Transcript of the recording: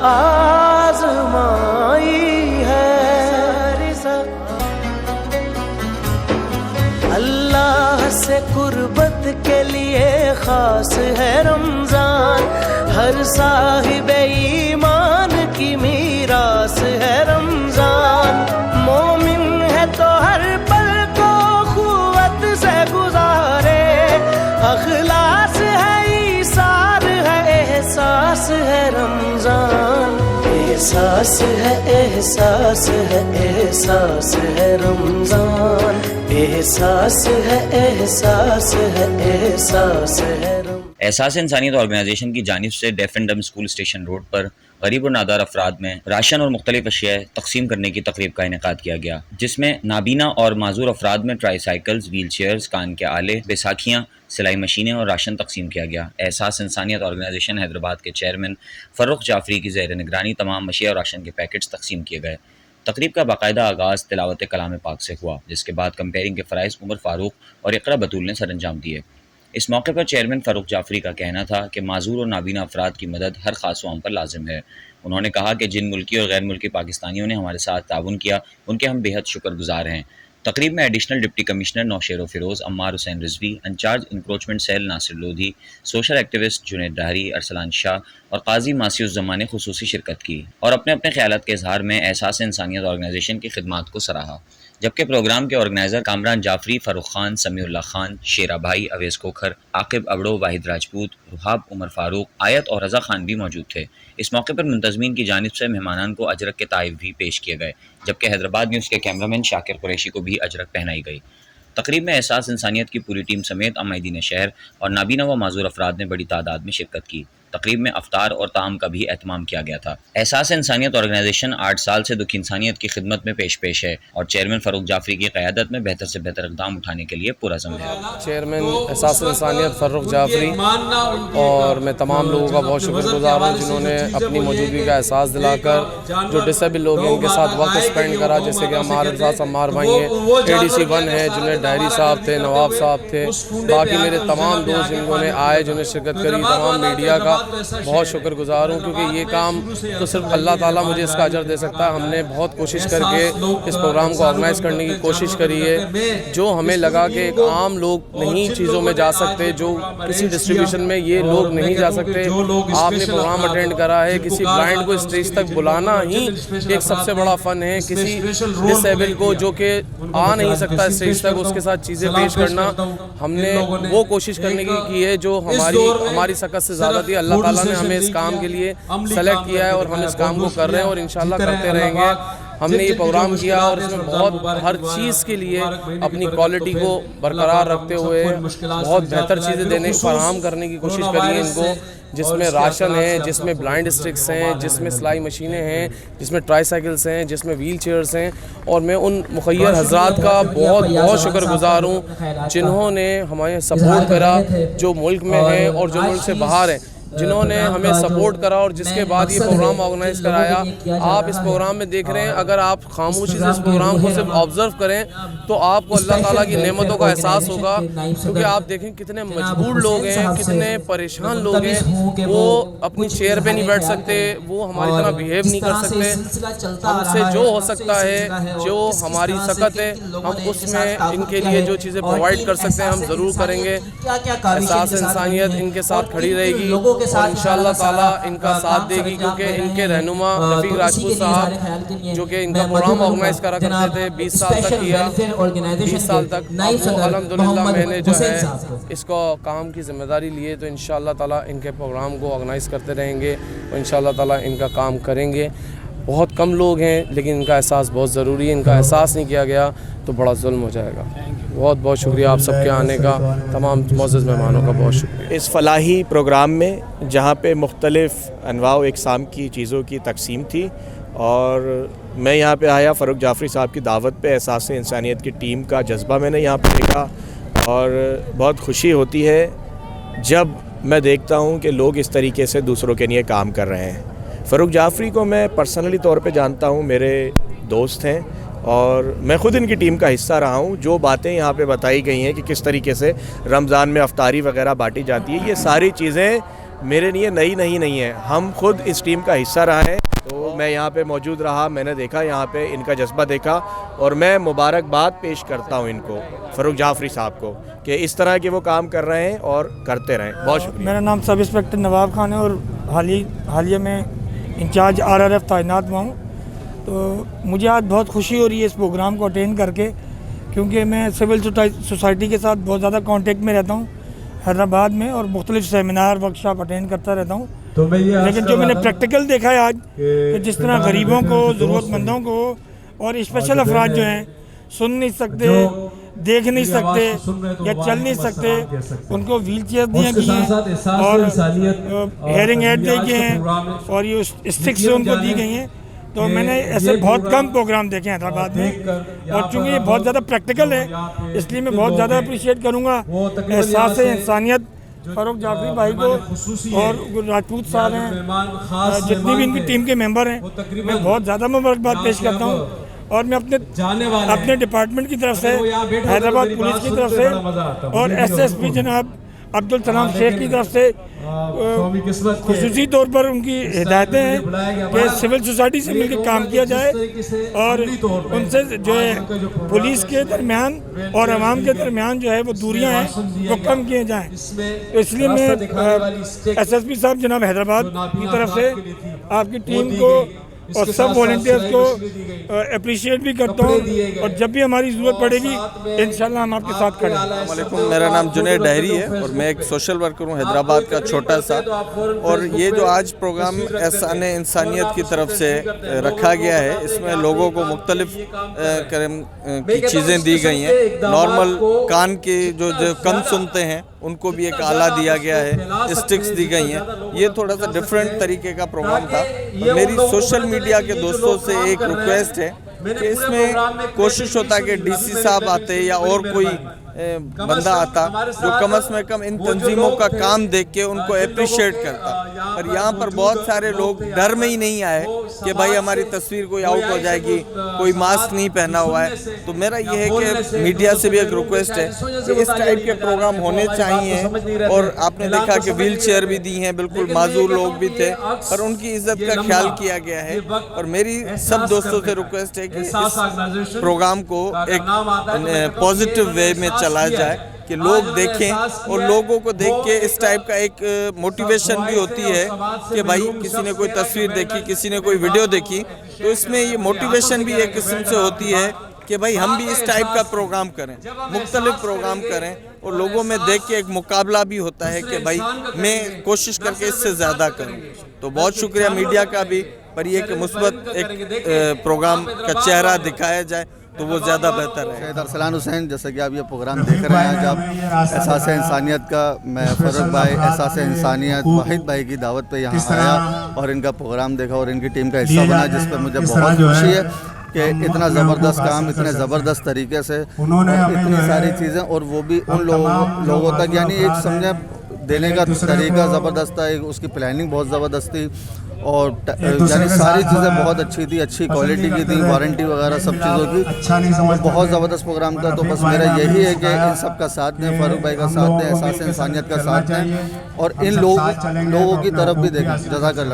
آزمائی ہے. اللہ سے قربت کے لیے خاص ہے رمضان، ہر صاحب ایمان کی میراث ہے رمضان. مومن ہے تو ہر پل کو قوت سے گزارے، اخلاص ہے ایثار ہے احساس ہے رمضان. احساس ہے احساس ہے احساس ہے رمضان، احساس ہے احساس ہے احساس ہے رمضان. احساس انسانیت آرگنائزیشن کی جانب سے ڈیف and dumb school station road پر غریب اور نادار افراد میں راشن اور مختلف اشیاء تقسیم کرنے کی تقریب کا انعقاد کیا گیا، جس میں نابینا اور معذور افراد میں ٹرائی سائیکلز، ویل چیئرز، کان کے آلے، بیساکھیاں، سلائی مشینیں اور راشن تقسیم کیا گیا. احساس انسانیت آرگنائزیشن حیدرآباد کے چیئرمین فروخ جعفری کی زیر نگرانی تمام اشیاء اور راشن کے پیکٹس تقسیم کیے گئے. تقریب کا باقاعدہ آغاز تلاوت کلام پاک سے ہوا، جس کے بعد کمپیئرنگ کے فرائض عمر فاروق اور اقرا بطول نے سر انجام دیے. اس موقع پر چیئرمین فروخ جعفری کا کہنا تھا کہ معذور اور نابینا افراد کی مدد ہر خاص و عام پر لازم ہے. انہوں نے کہا کہ جن ملکی اور غیر ملکی پاکستانیوں نے ہمارے ساتھ تعاون کیا ان کے ہم بےحد شکر گزار ہیں. تقریب میں ایڈیشنل ڈپٹی کمشنر نوشیر و فیروز، عمار حسین رضوی، انچارج انکروچمنٹ سیل ناصر لودھی، سوشل ایکٹیوسٹ جنید ڈہری، ارسلان شاہ اور قاضی ماسی الزمان نے خصوصی شرکت کی اور اپنے اپنے خیالات کے اظہار میں احساس انسانیت آرگنائزیشن کی خدمات کو سراہا. جبکہ پروگرام کے آرگنائزر کامران جعفری، فاروق خان، سمیع اللہ خان، شیرہ بھائی، اویس کوکھر، عاقب ابڑو، واحد راجپوت، رحاب عمر فاروق، آیت اور رضا خان بھی موجود تھے. اس موقع پر منتظمین کی جانب سے مہمانان کو اجرک کے تحائف بھی پیش کیے گئے، جبکہ حیدرآباد نیوز کے کیمرامین شاکر قریشی کو بھی اجرک پہنائی گئی. تقریب میں احساس انسانیت کی پوری ٹیم سمیت عمائدین شہر اور نابینا و معذور افراد نے بڑی تعداد میں شرکت کی. تقریب میں افطار اور طعام کا بھی اہتمام کیا گیا تھا. احساس انسانیت آرگنائزیشن 8 سال سے دکھ انسانیت کی خدمت میں پیش ہے اور چیئرمین فروخ جعفری کی قیادت میں بہتر سے بہتر اقدام اٹھانے کے لیے پرعزم ہے. چیئرمین احساس انسانیت فروخ جعفری اور میں تمام لوگوں کا بہت شکر گزار ہوں جنہوں نے اپنی موجودگی کا احساس دلا کر جو ڈسیبل لوگ ہیں ان کے ساتھ وقت اسپینڈ کرا، جیسے کہ ہمارے ساتھ عمار بھائی ہیں، ADC 1 ہے، جنہیں ڈائری صاحب تھے، نواب صاحب تھے، باقی میرے تمام دوست جنہوں نے آئے، جنہوں نے شرکت کری، تمام میڈیا کا بہت شکر گزار ہوں کیونکہ یہ کام تو صرف اللہ تعالیٰ مجھے اس کا اجر دے سکتا ہے. ہم نے بہت کوشش کر کے اس پروگرام کو آرگنائز کرنے کی کوشش کری ہے. جو ہمیں لگا کہ ایک عام لوگ نہیں چیزوں میں جا سکتے، جو کسی ڈسٹریبیوشن میں یہ لوگ نہیں جا سکتے، آپ نے پروگرام اٹینڈ کرا ہے. کسی بلائنڈ کو اسٹیج تک بلانا ہی ایک سب سے بڑا فن ہے. کسی ڈسیبل کو جو کہ آ نہیں سکتا اسٹیج تک، اس کے ساتھ چیزیں پیش کرنا، ہم نے وہ کوشش کرنے کی ہے جو ہماری سکت سے زیادہ تھی. اللہ تعالیٰ نے ہمیں اس کام کے لیے سلیکٹ کیا ہے اور ہم اس کام کو کر رہے ہیں اور انشاءاللہ کرتے رہیں گے. ہم نے یہ پروگرام کیا اور اس میں بہت ہر چیز کے لیے اپنی کوالٹی کو برقرار رکھتے ہوئے بہت بہتر چیزیں دینے فراہم کرنے کی کوشش کری ہے ان کو، جس میں راشن ہے، جس میں بلائنڈ اسٹکس ہیں، جس میں سلائی مشینیں ہیں، جس میں ٹرائی سائیکلس ہیں، جس میں ویل چیئرز ہیں. اور میں ان مخیر حضرات کا بہت بہت شکر گزار ہوں جنہوں نے ہمیں سپورٹ کرا، جو ملک میں ہیں اور جو ملک سے باہر ہیں، جنہوں نے ہمیں سپورٹ کرا اور جس کے بعد یہ پروگرام آرگنائز کرایا. آپ اس پروگرام میں دیکھ رہے ہیں، اگر آپ خاموشی سے اس پروگرام کو صرف آبزرو کریں تو آپ کو اللہ تعالیٰ کی نعمتوں کا احساس ہوگا. کیونکہ آپ دیکھیں کتنے مجبور لوگ ہیں، کتنے پریشان لوگ ہیں، وہ اپنی چیئر پہ نہیں بیٹھ سکتے، وہ ہماری طرح بیہیو نہیں کر سکتے. ہم سے جو ہو سکتا ہے، جو ہماری سکت ہے، ہم اس میں ان کے لیے جو چیزیں پرووائڈ کر سکتے ہیں ہم ضرور کریں گے. احساس انسانیت ان کے ساتھ کھڑی رہے گی اور انشاءاللہ تعالیٰ ان کا ساتھ دے گی، کیونکہ ان کے رہنما رفیق راجپوت صاحب جو کہ ان کا پروگرام آرگنائز کرا کرتے تھے 20 سال تک کیا، 20 سال تک. الحمدللہ میں نے جو ہے اس کو کام کی ذمہ داری لی ہے، تو انشاءاللہ تعالیٰ ان کے پروگرام کو آرگنائز کرتے رہیں گے اور انشاءاللہ تعالیٰ ان کا کام کریں گے. بہت کم لوگ ہیں لیکن ان کا احساس بہت ضروری ہے. ان کا احساس نہیں کیا گیا تو بڑا ظلم ہو جائے گا. بہت بہت شکریہ آپ سب کے آنے کا، تمام معزز مہمانوں کا بہت شکریہ. اس فلاحی پروگرام میں جہاں پہ مختلف انواع و اقسام کی چیزوں کی تقسیم تھی اور میں یہاں پہ آیا فروخ جعفری صاحب کی دعوت پہ، احساس انسانیت کی ٹیم کا جذبہ میں نے یہاں پہ دیکھا اور بہت خوشی ہوتی ہے جب میں دیکھتا ہوں کہ لوگ اس طریقے سے دوسروں کے لیے کام کر رہے ہیں. فروخ جعفری کو میں پرسنلی طور پہ جانتا ہوں، میرے دوست ہیں اور میں خود ان کی ٹیم کا حصہ رہا ہوں. جو باتیں یہاں پہ بتائی گئی ہیں کہ کس طریقے سے رمضان میں افطاری وغیرہ بانٹی جاتی ہے، یہ ساری چیزیں میرے لیے نئی نہیں ہے. ہم خود اس ٹیم کا حصہ رہے ہیں, تو میں یہاں پہ موجود رہا, میں نے دیکھا یہاں پہ ان کا جذبہ دیکھا, اور میں مبارکباد پیش کرتا ہوں ان کو, فاروق جعفری صاحب کو, کہ اس طرح کے وہ کام کر رہے ہیں اور کرتے رہیں. بہت شکریہ. میرا نام سب انسپکٹر نواب خان ہے اور حالیہ میں انچارج RRF تعینات ہوا ہوں. تو مجھے آج بہت خوشی ہو رہی ہے اس پروگرام کو اٹینڈ کر کے, کیونکہ میں سول سوسائٹی کے ساتھ بہت زیادہ کانٹیکٹ میں رہتا ہوں حیدرآباد میں, اور مختلف سیمینار ورکشاپ اٹینڈ کرتا رہتا ہوں. لیکن جو میں نے پریکٹیکل دیکھا ہے آج, کہ جس طرح غریبوں کو, ضرورت مندوں کو, اور اسپیشل افراد جو ہیں سن نہیں سکتے, دیکھ نہیں سکتے یا چل نہیں سکتے, ان کو ویل چیئر دیے گئی ہیں اور ہیئرنگ ایڈ دی گئے ہیں اور یہ اسٹکس ان کو دی گئی ہیں. تو میں نے ایسے بہت کم پروگرام دیکھے ہیں حیدرآباد میں, اور چونکہ یہ بہت زیادہ پریکٹیکل ہے اس لیے میں بہت زیادہ اپریشیٹ کروں گا احساس انسانیت فاروق جعفری بھائی کو, اور راجپوت صاحب ہیں, جتنی بھی ان کی ٹیم کے ممبر ہیں, میں بہت زیادہ مبارکباد پیش کرتا ہوں. اور میں اپنے ڈپارٹمنٹ کی طرف سے, حیدرآباد پولیس کی طرف سے, اور SSP جناب عبدالسلام شیخ کی طرف سے خصوصی طور پر ان کی ہدایتیں ہیں کہ سول سوسائٹی سے مل کے کام کیا جائے, اور ان سے جو ہے پولیس کے درمیان اور عوام کے درمیان جو ہے وہ دوریاں ہیں وہ کم کیے جائیں. تو اس لیے میں SSP صاحب جناب حیدرآباد کی طرف سے آپ کی ٹیم کو اور سب والنٹیئرز کو اپریشیٹ بھی کرتا ہوں, اور جب بھی ہماری ضرورت پڑے گی انشاءاللہ ہم آپ کے ساتھ کھڑے ہیں. السلام علیکم, میرا نام جنید ڈہری ہے اور میں ایک سوشل ورکر ہوں حیدرآباد کا چھوٹا سا. اور یہ جو آج پروگرام احسان انسانیت کی طرف سے رکھا گیا ہے, اس میں لوگوں کو مختلف قسم کی چیزیں دی گئی ہیں. نارمل کان کے جو کم سنتے ہیں ان کو بھی ایک آلہ دیا گیا ہے, اسٹکس دی گئی ہیں. یہ تھوڑا سا ڈیفرنٹ طریقے کا پروگرام تھا. میری سوشل میڈیا کے دوستوں سے ایک ریکویسٹ ہے کہ اس میں کوشش ہوتا ہے کہ DC صاحب آتے یا اور کوئی بندہ آتا جو کم از کم ان تنظیموں کا کام دیکھ کے ان کو اپریشیٹ کرتا. اور یہاں پر بہت سارے لوگ ڈر میں ہی نہیں آئے کہ بھائی ہماری تصویر کوئی آؤٹ ہو جائے گی, کوئی ماسک نہیں پہنا ہوا ہے. تو میرا یہ ہے کہ میڈیا سے بھی ایک ریکویسٹ ہے کہ اس ٹائپ کے پروگرام ہونے چاہیے. اور آپ نے دیکھا کہ ویل چیئر بھی دی ہیں, بالکل معذور لوگ بھی تھے, اور ان کی عزت کا خیال کیا گیا ہے. اور میری سب دوستوں سے ریکویسٹ ہے کہ اس پروگرام کو ایک پازیٹیو وے میں چلایا جائے کہ لوگ دیکھیں, اور لوگوں کو دیکھ کے اس ٹائپ کا ایک موٹیویشن بھی ہوتی ہے کہ بھائی کسی نے کوئی تصویر دیکھی, کسی نے کوئی ویڈیو دیکھی, تو اس میں یہ موٹیویشن بھی ایک قسم سے ہوتی ہے کہ بھائی ہم بھی اس ٹائپ کا پروگرام کریں, مختلف پروگرام کریں. اور لوگوں میں دیکھ کے ایک مقابلہ بھی ہوتا ہے کہ بھائی میں کوشش کر کے اس سے زیادہ کروں. تو بہت شکریہ میڈیا کا بھی, پر یہ کہ مثبت ایک پروگرام کا چہرہ دکھایا جائے تو وہ زیادہ بہتر ہے. شہید ارسلان حسین, جیسا کہ آپ یہ پروگرام دیکھ رہے ہیں جب احساس انسانیت کا, میں فاروق بھائی احساس انسانیت واحد بھائی کی دعوت پہ یہاں آیا اور ان کا پروگرام دیکھا اور ان کی ٹیم کا حصہ بنا, جس پہ مجھے بہت خوشی ہے کہ اتنا زبردست کام اتنے زبردست طریقے سے اتنی ساری چیزیں, اور وہ بھی ان لوگوں تک, یعنی ایک سمجھے دینے کا طریقہ زبردست تھا, اس کی پلاننگ بہت زبردست تھی, اور یعنی ساری چیزیں بہت اچھی تھی, اچھی کوالٹی کی تھی, وارنٹی وغیرہ سب چیزوں کی. بہت زبردست پروگرام تھا. تو بس میرا یہی ہے کہ ان سب کا ساتھ دیں, فاروق بھائی کا ساتھ دیں, احساس انسانیت کا ساتھ دیں, اور ان لوگوں کی طرف بھی دیکھیں. جزاک اللہ.